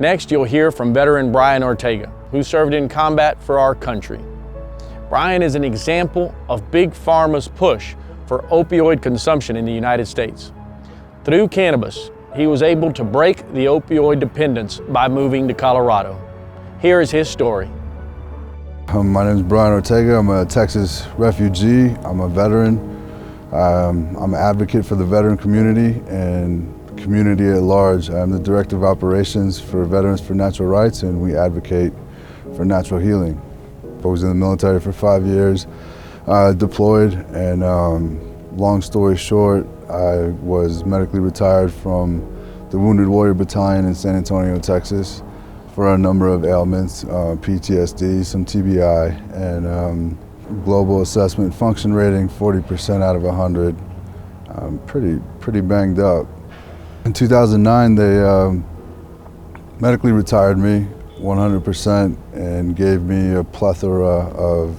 Next, you'll hear from veteran Bryan Ortega, who served in combat for our country. Bryan is an example of Big Pharma's push for opioid consumption in the United States. Through cannabis, he was able to break the opioid dependence by moving to Colorado. Here is his story. My name is Bryan Ortega. I'm a Texas refugee. I'm a veteran. I'm an advocate for the veteran community and community at large. I'm the Director of Operations for Veterans for Natural Rights, and we advocate for natural healing. I was in the military for 5 years, deployed, and long story short, I was medically retired from the Wounded Warrior Battalion in San Antonio, Texas, for a number of ailments, PTSD, some TBI, and global assessment function rating 40% out of 100. Pretty banged up. In 2009, they medically retired me 100% and gave me a plethora of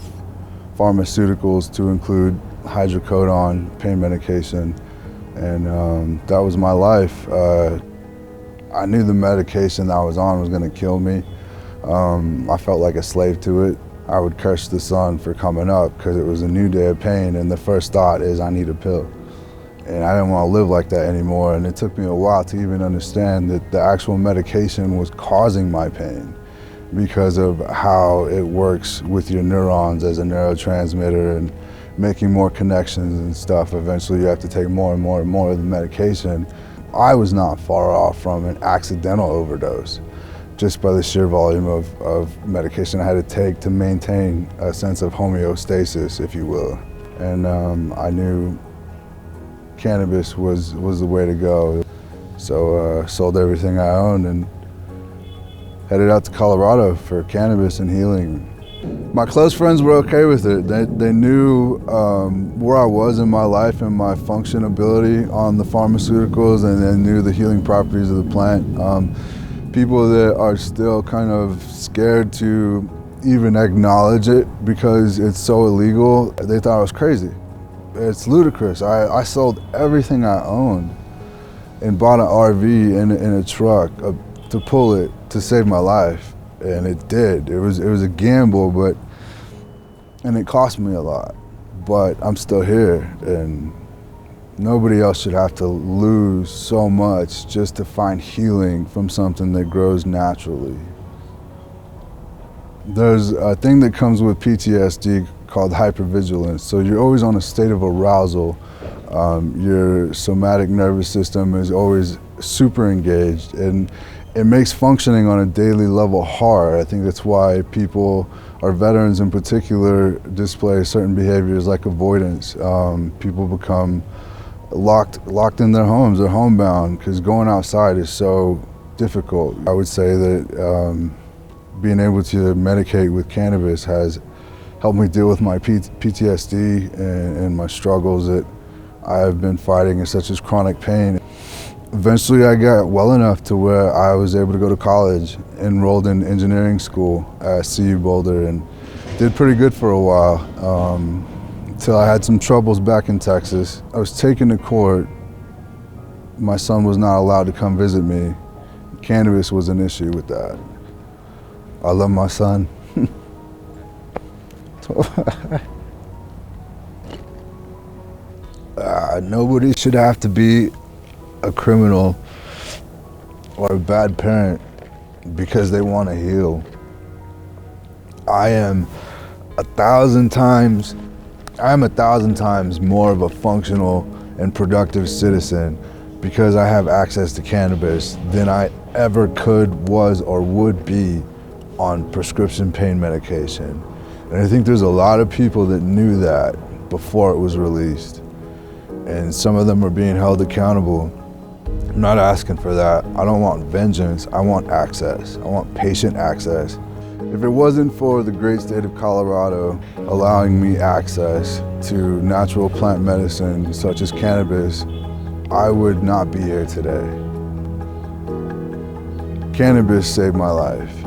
pharmaceuticals to include hydrocodone, pain medication, and that was my life. I knew the medication that I was on was going to kill me. I felt like a slave to it. I would curse the sun for coming up because it was a new day of pain, and the first thought is I need a pill. And I didn't want to live like that anymore, and it took me a while to even understand that the actual medication was causing my pain because of how it works with your neurons as a neurotransmitter and making more connections and stuff. Eventually you have to take more and more and more of the medication. I was not far off from an accidental overdose just by the sheer volume of medication I had to take to maintain a sense of homeostasis, if you will. And I knew cannabis was the way to go. So sold everything I owned and headed out to Colorado for cannabis and healing. My close friends were okay with it. They knew where I was in my life and my functionability on the pharmaceuticals, and they knew the healing properties of the plant. People that are still kind of scared to even acknowledge it because it's so illegal, they thought I was crazy. It's ludicrous. I sold everything I owned and bought an RV in a truck to pull it to save my life. And it did. It was a gamble, and it cost me a lot. But I'm still here, and nobody else should have to lose so much just to find healing from something that grows naturally. There's a thing that comes with PTSD called hypervigilance. So you're always on a state of arousal. Your somatic nervous system is always super engaged, and it makes functioning on a daily level hard. I think that's why people, our veterans in particular, display certain behaviors like avoidance. People become locked in their homes, they're homebound, because going outside is so difficult. I would say that being able to medicate with cannabis has helped me deal with my PTSD and my struggles that I have been fighting, such as chronic pain. Eventually I got well enough to where I was able to go to college, enrolled in engineering school at CU Boulder, and did pretty good for a while until I had some troubles back in Texas. I was taken to court. My son was not allowed to come visit me. Cannabis was an issue with that. I love my son. Nobody should have to be a criminal or a bad parent because they want to heal. I am 1,000 times more of a functional and productive citizen because I have access to cannabis than I ever could, was, or would be on prescription pain medication. And I think there's a lot of people that knew that before it was released. And some of them are being held accountable. I'm not asking for that. I don't want vengeance, I want access. I want patient access. If it wasn't for the great state of Colorado allowing me access to natural plant medicine such as cannabis, I would not be here today. Cannabis saved my life.